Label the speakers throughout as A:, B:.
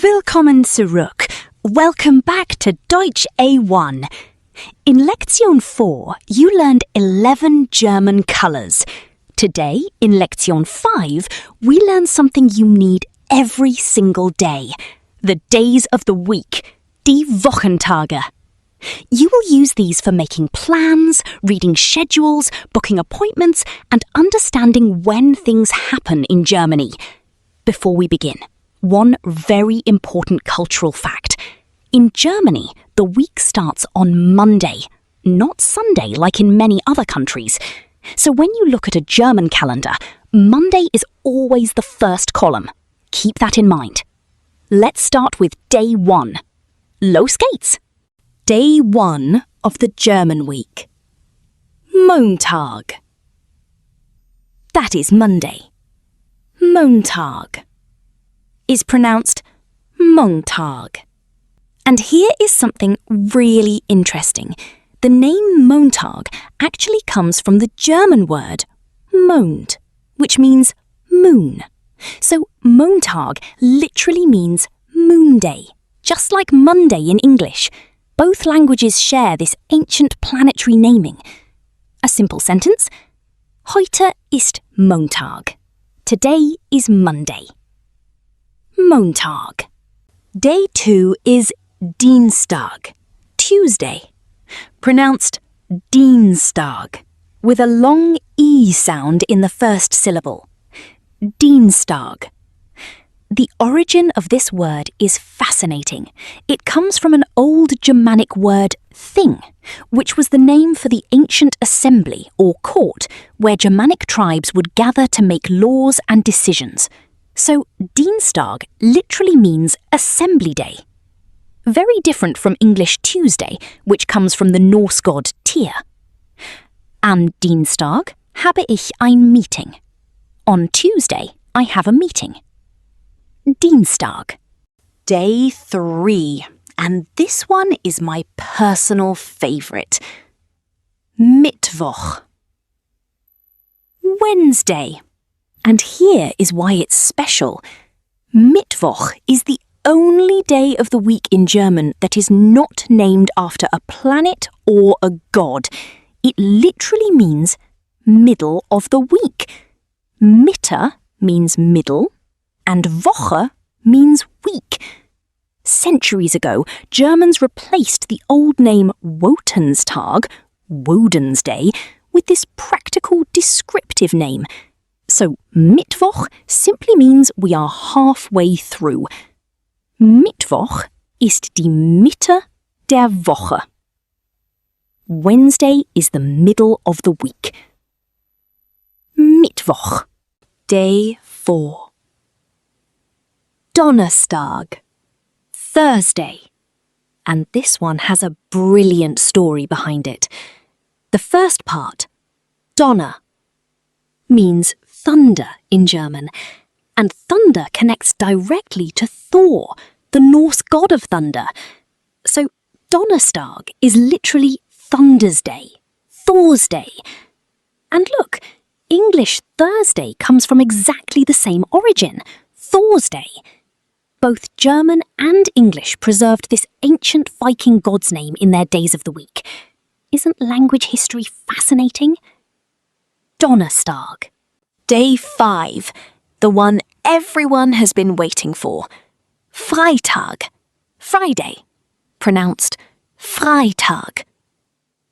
A: Willkommen zurück. Welcome back to Deutsch A1. In Lektion 4, you learned 11 German colours. Today, in Lektion 5, we learn something you need every single day. The days of the week, die Wochentage. You will use these for making plans, reading schedules, booking appointments, and understanding when things happen in Germany. Before we begin, one very important cultural fact. In Germany, the week starts on Monday, not Sunday like in many other countries. So when you look at a German calendar, Monday is always the first column. Keep that in mind. Let's start with day 1. Los geht's! Day 1 of the German week. Montag. That is Monday. Montag is pronounced Montag. And here is something really interesting. The name Montag actually comes from the German word Mond, which means moon. So Montag literally means moon day, just like Monday in English. Both languages share this ancient planetary naming. A simple sentence: Heute ist Montag. Today is Monday. Montag. Day 2 is Dienstag, Tuesday, pronounced Dienstag, with a long E sound in the first syllable. Dienstag. The origin of this word is fascinating. It comes from an old Germanic word, thing, which was the name for the ancient assembly or court where Germanic tribes would gather to make laws and decisions. So Dienstag literally means assembly day. Very different from English Tuesday, which comes from the Norse god Tyr. Am Dienstag habe ich ein Meeting. On Tuesday, I have a meeting. Dienstag. Day 3, and this one is my personal favourite. Mittwoch. Wednesday. And here is why it's special. Mittwoch is the only day of the week in German that is not named after a planet or a god. It literally means middle of the week. Mitte means middle, and Woche means week. Centuries ago, Germans replaced the old name Wotenstag, Woden's Day, with this practical descriptive name. So Mittwoch simply means we are halfway through. Mittwoch ist die Mitte der Woche. Wednesday is the middle of the week. Mittwoch. Day 4. Donnerstag. Thursday. And this one has a brilliant story behind it. The first part, Donner, means thunder in German, and thunder connects directly to Thor, the Norse god of thunder. So Donnerstag is literally Thunder's Day, Thor's Day. And look, English Thursday comes from exactly the same origin, Thor's Day. Both German and English preserved this ancient Viking god's name in their days of the week. Isn't language history fascinating? Donnerstag. Day 5, the one everyone has been waiting for. Freitag. Friday. Pronounced Freitag.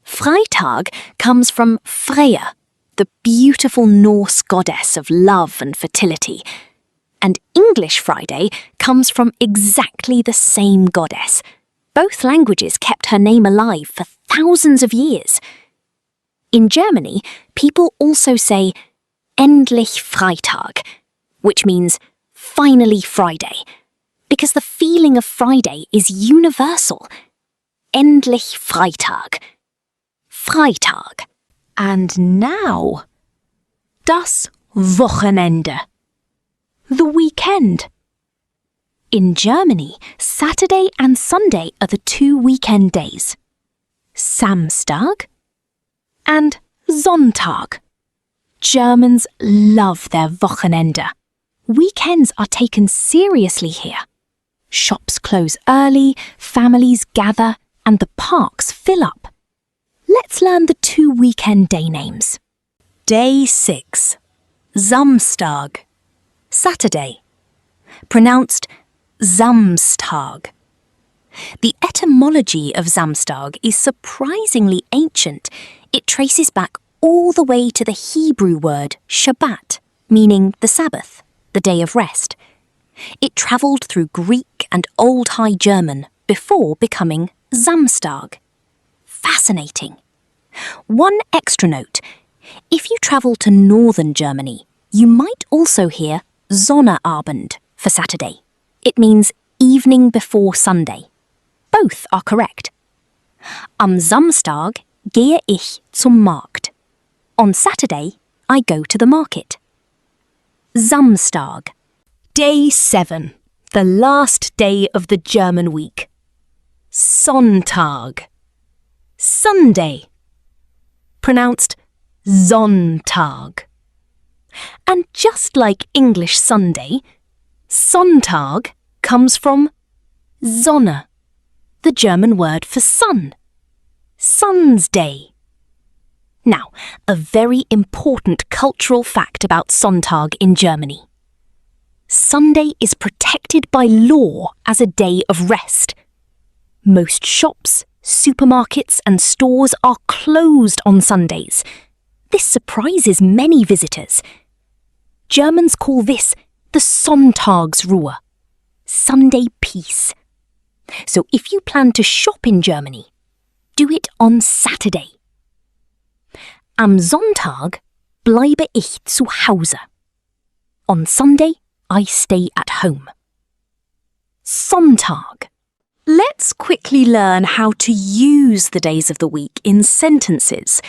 A: Freitag comes from Freya, the beautiful Norse goddess of love and fertility. And English Friday comes from exactly the same goddess. Both languages kept her name alive for thousands of years. In Germany, people also say Endlich Freitag, which means finally Friday, because the feeling of Friday is universal. Endlich Freitag. Freitag. And now, das Wochenende. The weekend. In Germany, Saturday and Sunday are the 2 weekend days. Samstag and Sonntag. Germans love their Wochenende. Weekends are taken seriously here. Shops close early, families gather, and the parks fill up. Let's learn the 2 weekend day names. Day 6. Samstag. Saturday. Pronounced Samstag. The etymology of Samstag is surprisingly ancient. It traces back all the way to the Hebrew word Shabbat, meaning the Sabbath, the day of rest. It travelled through Greek and Old High German before becoming Samstag. Fascinating. One extra note. If you travel to northern Germany, you might also hear Sonnabend for Saturday. It means evening before Sunday. Both are correct. Am Samstag gehe ich zum Markt. On Saturday, I go to the market. Samstag. Day 7, the last day of the German week. Sonntag. Sunday. Pronounced Sonntag. And just like English Sunday, Sonntag comes from Sonne, the German word for sun. Sun's day. Now, a very important cultural fact about Sonntag in Germany. Sunday is protected by law as a day of rest. Most shops, supermarkets and stores are closed on Sundays. This surprises many visitors. Germans call this the Sonntagsruhe, Sunday peace. So if you plan to shop in Germany, do it on Saturday. Am Sonntag bleibe ich zu Hause. On Sunday, I stay at home. Sonntag. Let's quickly learn how to use the days of the week in sentences.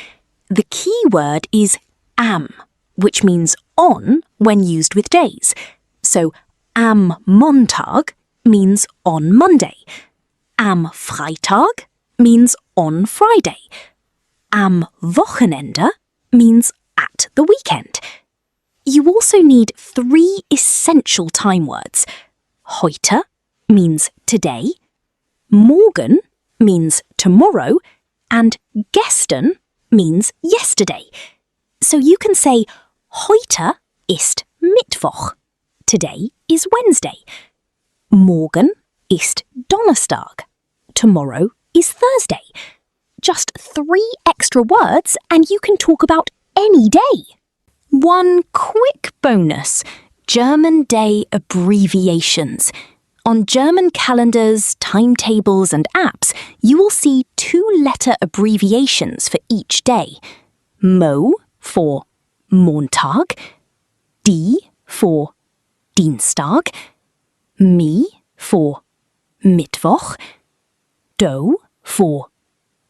A: The key word is am, which means on when used with days. So am Montag means on Monday. Am Freitag means on Friday. Am Wochenende means at the weekend. You also need 3 essential time words. Heute means today, morgen means tomorrow, and gestern means yesterday. So you can say, heute ist Mittwoch. Today is Wednesday. Morgen ist Donnerstag. Tomorrow is Thursday. Just 3 extra words and you can talk about any day. One quick bonus, German day abbreviations. On German calendars, timetables and apps, you will see 2-letter abbreviations for each day. Mo for Montag, D for Dienstag, Mi for Mittwoch, Do for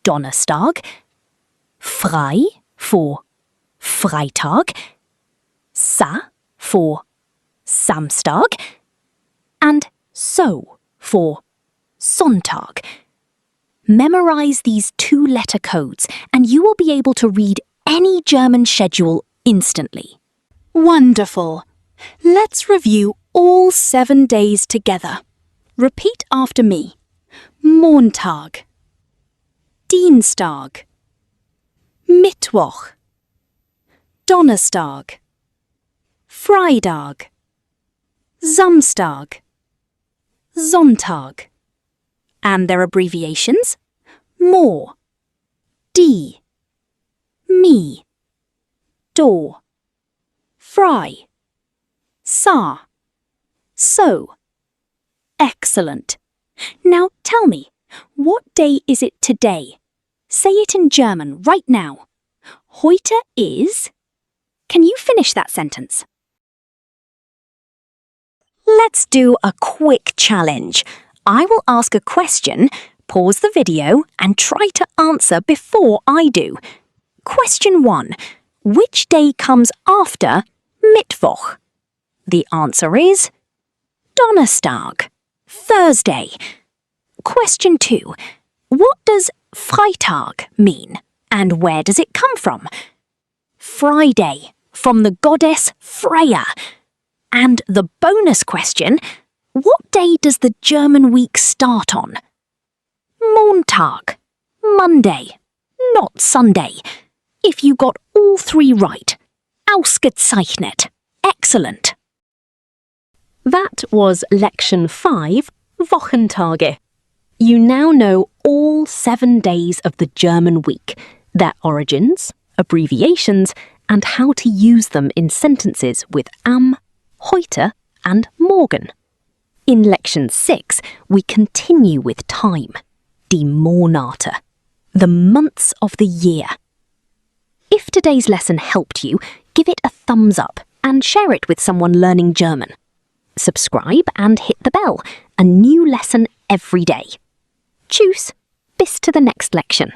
A: Donnerstag, Frei for Freitag, Sa for Samstag, and So for Sonntag. Memorize these 2-letter codes and you will be able to read any German schedule instantly. Wonderful! Let's review all 7 days together. Repeat after me. Montag, Dienstag, Mittwoch, Donnerstag, Freitag, Samstag, Sonntag. And their abbreviations? Mo, Die, Mi, Do, Frei, Sa, So. Excellent. Now tell me, what day is it today? Say it in German right now. Heute is... Can you finish that sentence? Let's do a quick challenge. I will ask a question, pause the video and try to answer before I do. Question 1. Which day comes after Mittwoch? The answer is Donnerstag, Thursday. Question 2. What does Freitag mean and where does it come from? Friday, from the goddess Freya. And the bonus question, What day does the German week start on? Montag, Monday, not Sunday. If you got all three right, ausgezeichnet, excellent. That was Lection 5, Wochentage. You now know all 7 days of the German week, their origins, abbreviations, and how to use them in sentences with am, heute, and morgen. In Lection 6, we continue with time, die Monate, the months of the year. If today's lesson helped you, give it a thumbs up and share it with someone learning German. Subscribe and hit the bell, a new lesson every day. Tschüss, bis to the next Lection.